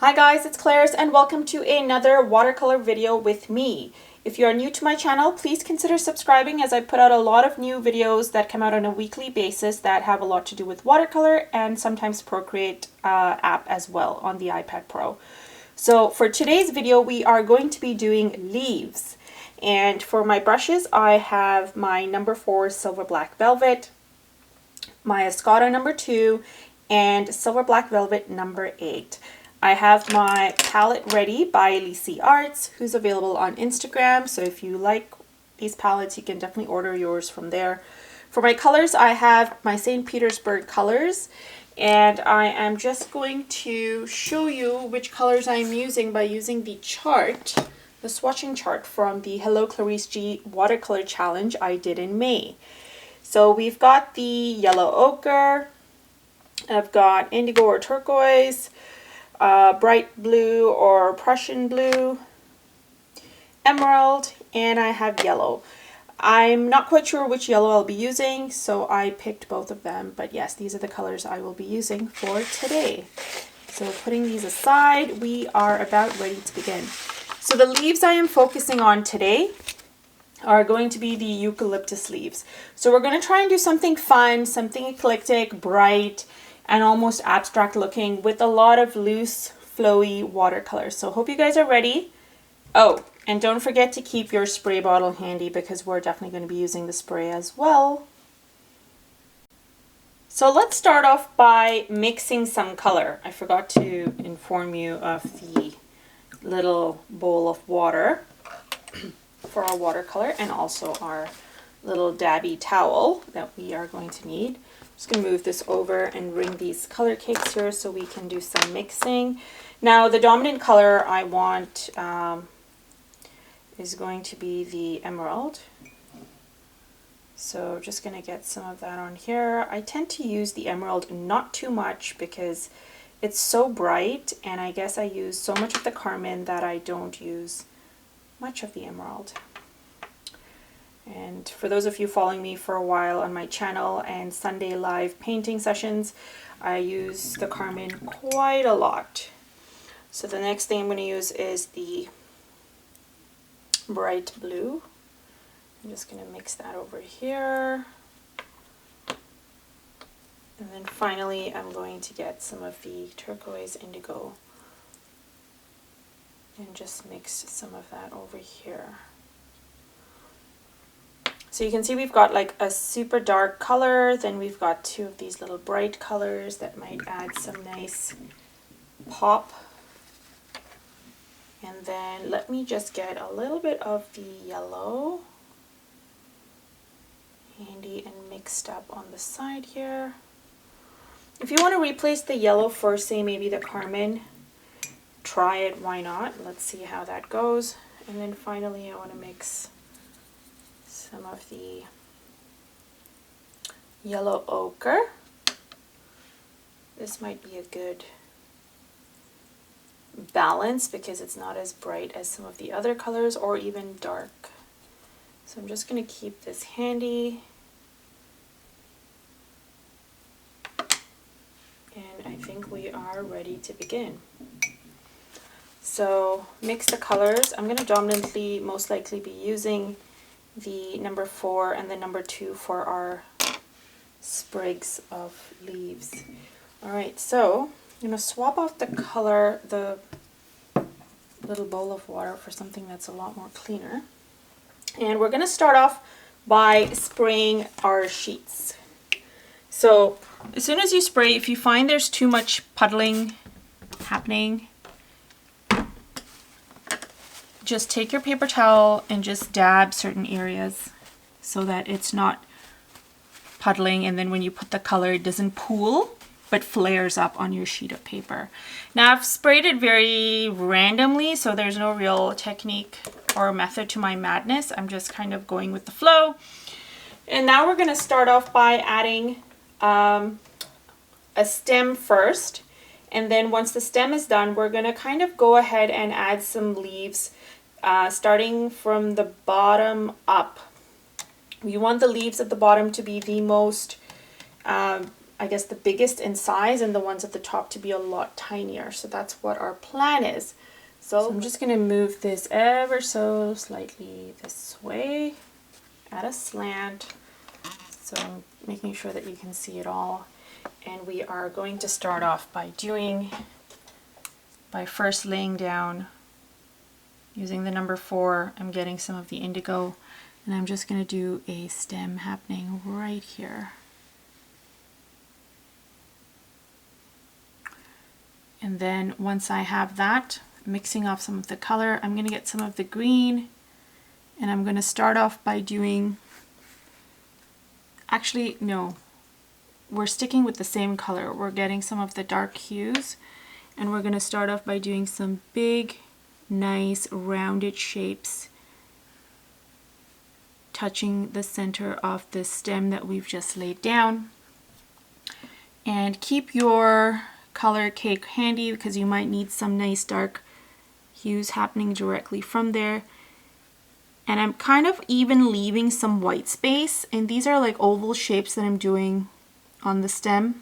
Hi guys, it's Clarice and welcome to another watercolor video with me. If you are new to my channel, please consider subscribing as I put out a lot of new videos that come out on a weekly basis that have a lot to do with watercolor and sometimes Procreate app as well on the iPad Pro. So for today's video, we are going to be doing leaves. And for my brushes, I have my number 4 Silver Black Velvet, my Escoda number 2, and Silver Black Velvet number 8. I have my palette ready by Lisi Arts, who's available on Instagram. So if you like these palettes, you can definitely order yours from there. For my colors, I have my St. Petersburg colors, and I am just going to show you which colors I'm using by using the chart, the swatching chart from the Hello Clarice G Watercolor Challenge I did in May. So we've got the yellow ochre, I've got indigo or turquoise, bright blue or Prussian blue, emerald, and I have yellow. I'm not quite sure which yellow I'll be using, so I picked both of them, but yes, these are the colors I will be using for today. So putting these aside, we are about ready to begin. So the leaves I am focusing on today are going to be the eucalyptus leaves. So we're going to try and do something fun, something eclectic, bright, and almost abstract looking with a lot of loose, flowy watercolors. So hope you guys are ready. Oh, and don't forget to keep your spray bottle handy because we're definitely going to be using the spray as well. So let's start off by mixing some color. I forgot to inform you of the little bowl of water for our watercolor and also our little dabby towel that we are going to need. Just going to move this over and bring these color cakes here so we can do some mixing. Now the dominant color I want is going to be the emerald. So just going to get some of that on here. I tend to use the emerald not too much because it's so bright, and I guess I use so much of the carmine that I don't use much of the emerald. And for those of you following me for a while on my channel and Sunday live painting sessions, I use the carmine quite a lot. So the next thing I'm going to use is the bright blue. I'm just going to mix that over here. And then finally I'm going to get some of the turquoise indigo and just mix some of that over here. So you can see we've got like a super dark color, then we've got two of these little bright colors that might add some nice pop. And then let me just get a little bit of the yellow handy and mixed up on the side here. If you want to replace the yellow for, say, maybe the carmine, try it, why not? Let's see how that goes. And then finally I want to mix some of the yellow ochre. This might be a good balance because it's not as bright as some of the other colors or even dark. So I'm just going to keep this handy. And I think we are ready to begin. So mix the colors. I'm going to dominantly most likely be using the number 4 and the number 2 for our sprigs of leaves. Alright, so I'm going to swap off the color, the little bowl of water, for something that's a lot more cleaner. And we're going to start off by spraying our sheets. So as soon as you spray, if you find there's too much puddling happening, just take your paper towel and just dab certain areas so that it's not puddling, and then when you put the color it doesn't pool but flares up on your sheet of paper. Now I've sprayed it very randomly, so there's no real technique or method to my madness. I'm just kind of going with the flow. And now we're going to start off by adding a stem first, and then once the stem is done we're going to kind of go ahead and add some leaves starting from the bottom up. You want the leaves at the bottom to be the most I guess, the biggest in size, and the ones at the top to be a lot tinier. So that's what our plan is. So I'm just going to move this ever so slightly this way at a slant. So I'm making sure that you can see it all. And we are going to start off by first laying down, using the number 4, I'm getting some of the indigo, and I'm just going to do a stem happening right here. And then once I have that, mixing off some of the color, I'm going to get some of the green, and I'm going to start off by doing, actually no, we're sticking with the same color. We're getting some of the dark hues, and we're going to start off by doing some big, nice rounded shapes touching the center of the stem that we've just laid down. And keep your color cake handy because you might need some nice dark hues happening directly from there. And I'm kind of even leaving some white space, and these are like oval shapes that I'm doing on the stem.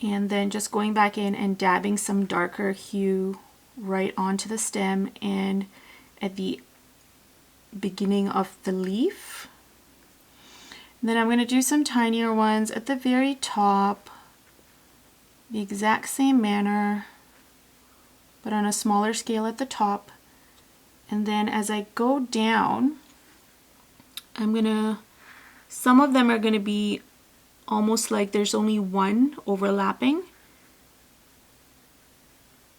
And then just going back in and dabbing some darker hue right onto the stem and at the beginning of the leaf. And then I'm going to do some tinier ones at the very top, the exact same manner, but on a smaller scale at the top. And then as I go down, some of them are going to be almost like there's only one overlapping,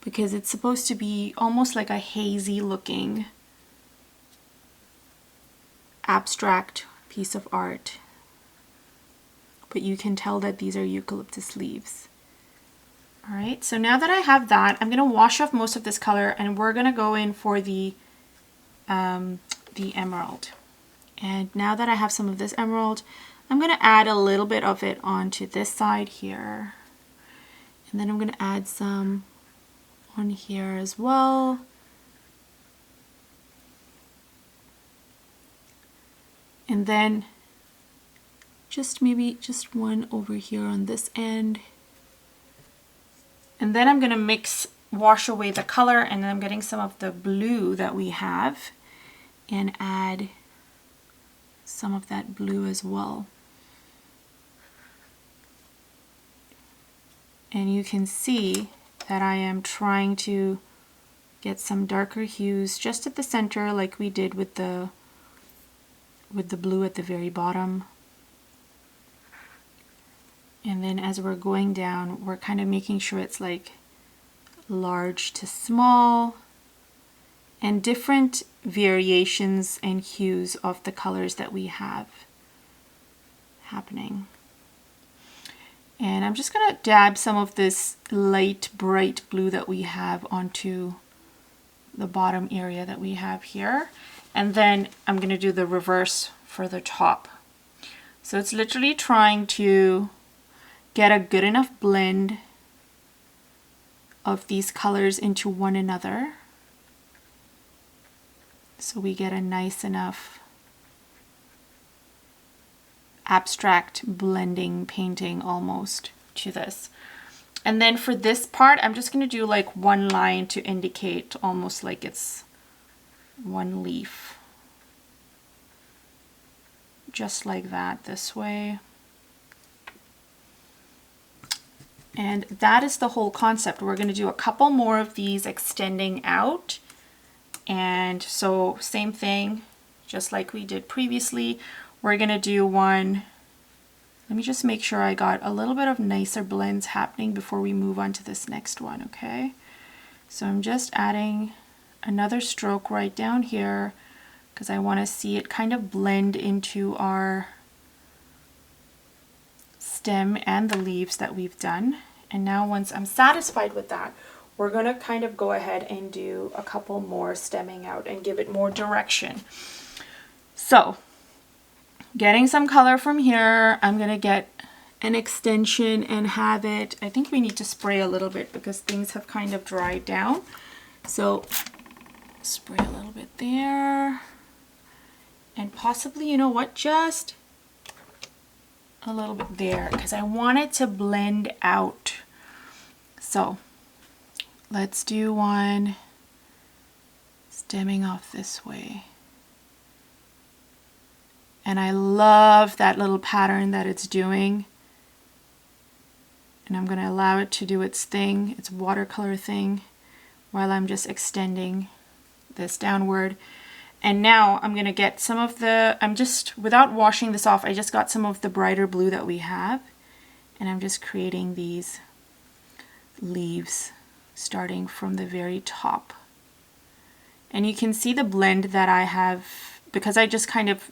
because it's supposed to be almost like a hazy looking abstract piece of art. But you can tell that these are eucalyptus leaves. All right, so now that I have that, I'm going to wash off most of this color, and we're going to go in for the emerald. And now that I have some of this emerald, I'm going to add a little bit of it onto this side here. And then I'm going to add some on here as well. And then maybe just one over here on this end. And then I'm going to wash away the color, and then I'm getting some of the blue that we have and add some of that blue as well. And you can see that I am trying to get some darker hues just at the center, like we did with the blue at the very bottom. And then as we're going down, we're kind of making sure it's like large to small, and different variations and hues of the colors that we have happening. And I'm just going to dab some of this light, bright blue that we have onto the bottom area that we have here. And then I'm going to do the reverse for the top. So it's literally trying to get a good enough blend of these colors into one another, so we get a nice enough abstract blending painting almost to this. And then for this part, I'm just going to do like one line to indicate almost like it's one leaf. Just like that, this way. And that is the whole concept. We're going to do a couple more of these extending out. And so same thing, just like we did previously, we're going to do one. Let me just make sure I got a little bit of nicer blends happening before we move on to this next one, okay? So I'm just adding another stroke right down here because I want to see it kind of blend into our stem and the leaves that we've done. And now once I'm satisfied with that, we're going to kind of go ahead and do a couple more stemming out and give it more direction. So getting some color from here, I'm going to get an extension and have it, I think we need to spray a little bit because things have kind of dried down. So spray a little bit there. And possibly, you know what, just a little bit there because I want it to blend out. So let's do one stemming off this way. And I love that little pattern that it's doing. And I'm going to allow it to do its thing, its watercolor thing, while I'm just extending this downward. And now I'm going to get some of the, without washing this off, I just got some of the brighter blue that we have. And I'm just creating these leaves starting from the very top. And you can see the blend that I have, because I just kind of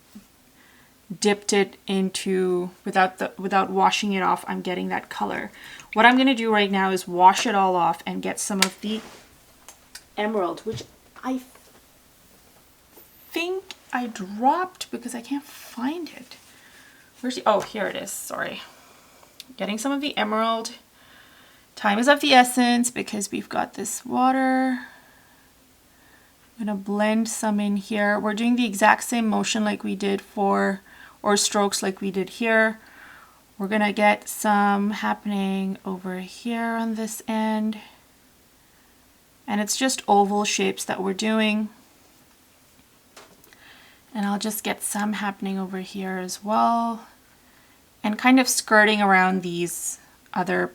dipped it into, without washing it off, I'm getting that color. What I'm going to do right now is wash it all off and get some of the emerald, which I think I dropped because I can't find it. Where's the, oh, here it is, sorry. Getting some of the emerald. Time is of the essence because we've got this water. I'm going to blend some in here. We're doing the exact same motion like we did for, or strokes like we did here. We're going to get some happening over here on this end. And it's just oval shapes that we're doing. And I'll just get some happening over here as well. And kind of skirting around these other,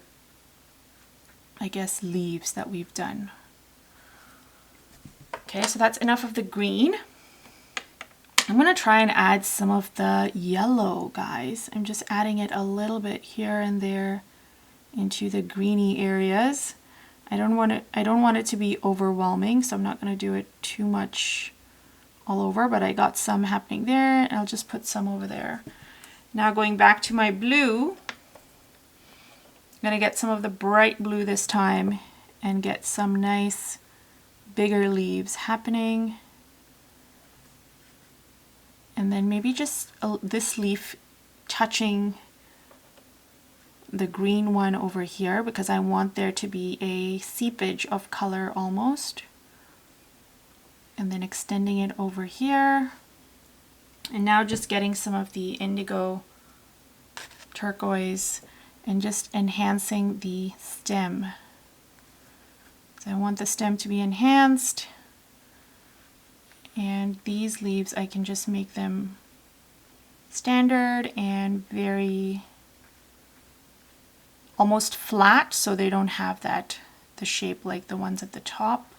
I guess, leaves that we've done. Okay, so that's enough of the green. I'm going to try and add some of the yellow, guys. I'm just adding it a little bit here and there into the greeny areas. I don't want it to be overwhelming, so I'm not going to do it too much all over, but I got some happening there, and I'll just put some over there. Now going back to my blue, I'm going to get some of the bright blue this time and get some nice bigger leaves happening. And then maybe just this leaf touching the green one over here because I want there to be a seepage of color almost. And then extending it over here. And now just getting some of the indigo turquoise and just enhancing the stem. So I want the stem to be enhanced. And these leaves, I can just make them standard and very almost flat, so they don't have the shape like the ones at the top.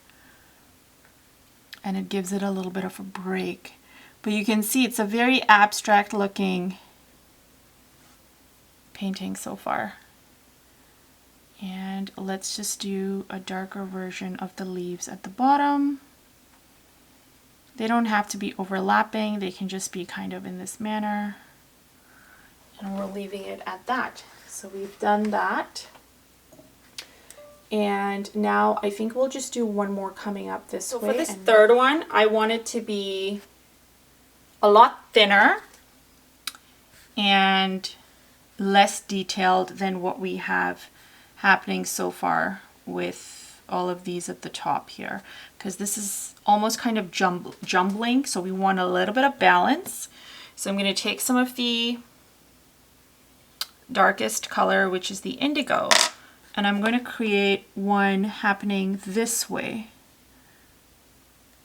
And it gives it a little bit of a break. But you can see it's a very abstract looking painting so far. And let's just do a darker version of the leaves at the bottom. They don't have to be overlapping, they can just be kind of in this manner. And we're leaving it at that. So we've done that. And now I think we'll just do one more coming up this way. So for this third one, I want it to be a lot thinner and less detailed than what we have happening so far with all of these at the top here, because this is almost kind of jumbling, so we want a little bit of balance. So I'm going to take some of the darkest color, which is the indigo, and I'm going to create one happening this way,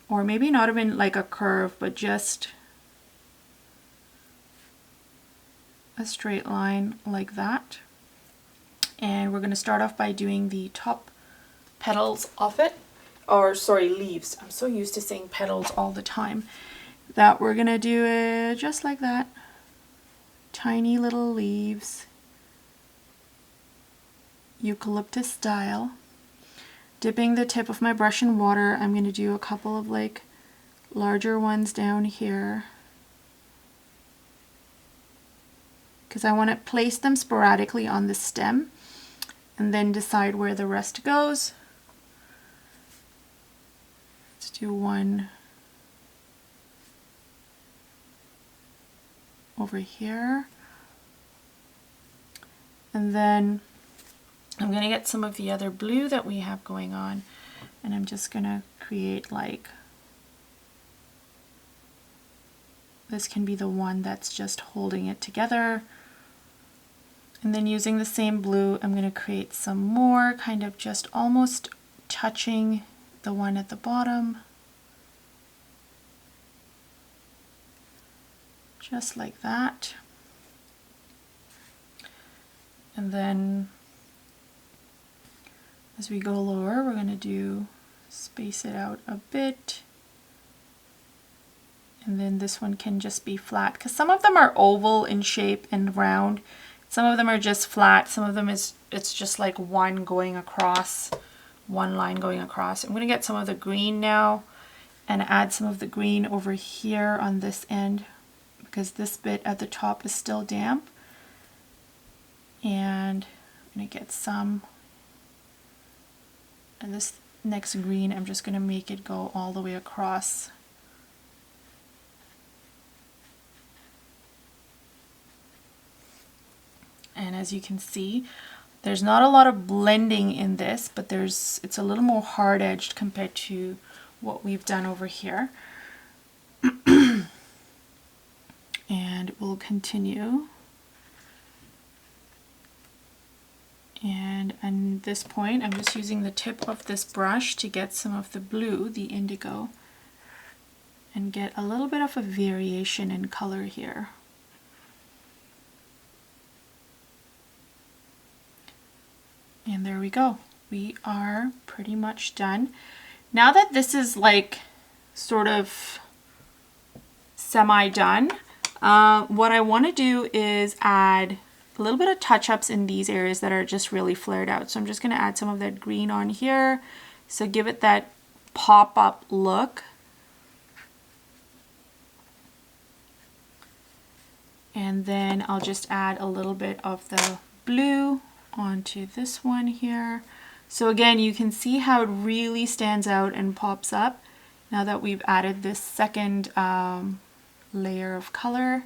or maybe not even like a curve, but just a straight line like that. And we're going to start off by doing the top petals of it, or sorry, leaves. I'm so used to saying petals all the time that we're going to do it just like that. Tiny little leaves, eucalyptus style. Dipping the tip of my brush in water, I'm going to do a couple of like larger ones down here, because I want to place them sporadically on the stem and then decide where the rest goes. Let's do one over here. And then I'm going to get some of the other blue that we have going on, and I'm just going to create like, this can be the one that's just holding it together. And then using the same blue, I'm going to create some more, kind of just almost touching the one at the bottom. Just like that. And then as we go lower, we're going to space it out a bit. And then this one can just be flat, because some of them are oval in shape and round. Some of them are just flat. Some of them it's just like one going across, one line going across. I'm going to get some of the green now and add some of the green over here on this end, because this bit at the top is still damp. And I'm going to get some, and this next green, I'm just going to make it go all the way across. And as you can see, there's not a lot of blending in this, but it's a little more hard edged compared to what we've done over here. And we'll continue. And at this point, I'm just using the tip of this brush to get some of the blue, the indigo, and get a little bit of a variation in color here. And there we go. We are pretty much done. Now that this is like sort of semi-done, what I want to do is add a little bit of touch-ups in these areas that are just really flared out. So I'm just going to add some of that green on here. So give it that pop-up look. And then I'll just add a little bit of the blue onto this one here. So again, you can see how it really stands out and pops up now that we've added this second layer of color.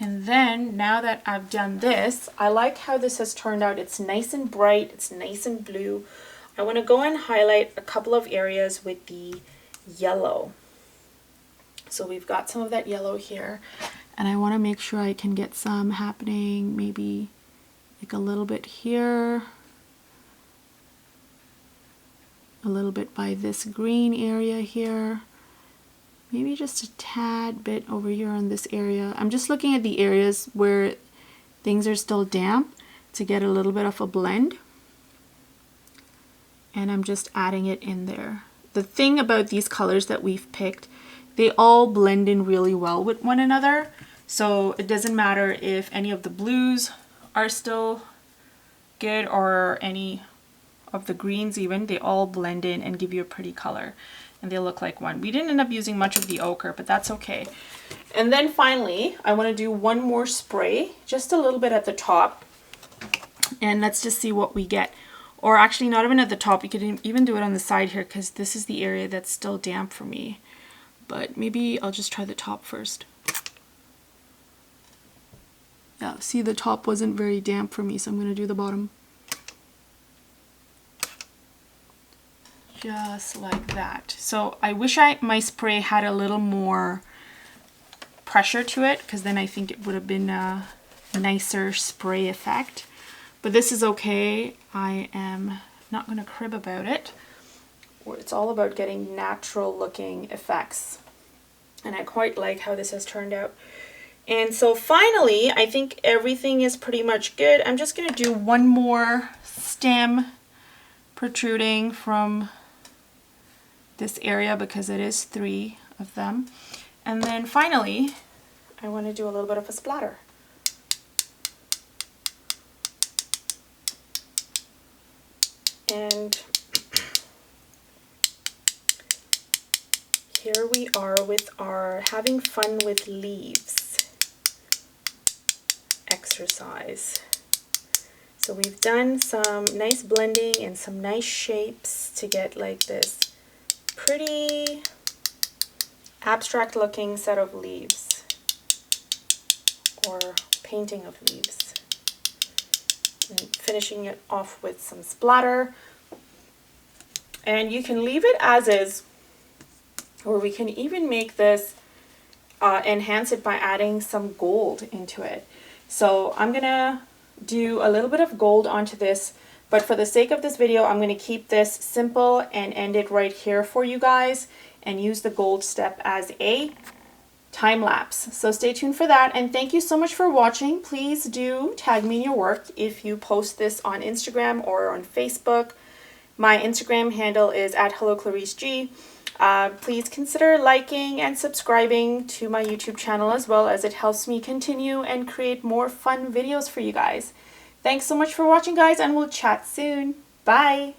And then now that I've done this, I like how this has turned out. It's nice and bright, it's nice and blue. I want to go and highlight a couple of areas with the yellow. So we've got some of that yellow here, and I want to make sure I can get some happening, maybe like a little bit here, a little bit by this green area here, maybe just a tad bit over here on this area. I'm just looking at the areas where things are still damp to get a little bit of a blend, and I'm just adding it in there. The thing about these colors that we've picked, they all blend in really well with one another, so it doesn't matter if any of the blues are still good or any of the greens even, they all blend in and give you a pretty color and they look like one. We didn't end up using much of the ochre, but that's okay. And then finally, I want to do one more spray, just a little bit at the top, and let's just see what we get. Or actually not even at the top, you could even do it on the side here, because this is the area that's still damp for me. But maybe I'll just try the top first. Yeah, see, the top wasn't very damp for me, so I'm going to do the bottom. Just like that. So I wish my spray had a little more pressure to it, because then I think it would have been a nicer spray effect. But this is okay. I am not going to crib about it. It's all about getting natural looking effects. And I quite like how this has turned out. And so finally, I think everything is pretty much good. I'm just going to do one more stem protruding from this area, because it is 3 of them. And then finally, I want to do a little bit of a splatter. And here we are with our having fun with leaves exercise. So we've done some nice blending and some nice shapes to get like this pretty abstract looking set of leaves, or painting of leaves, and finishing it off with some splatter. And you can leave it as is, or we can even make this enhance it by adding some gold into it. So I'm gonna do a little bit of gold onto this, but for the sake of this video, I'm going to keep this simple and end it right here for you guys and use the gold step as a time lapse. So stay tuned for that, and thank you so much for watching. Please do tag me in your work if you post this on Instagram or on Facebook. My Instagram handle is @HelloClariceG. Please consider liking and subscribing to my YouTube channel as well, as it helps me continue and create more fun videos for you guys. Thanks so much for watching, guys, and we'll chat soon. Bye!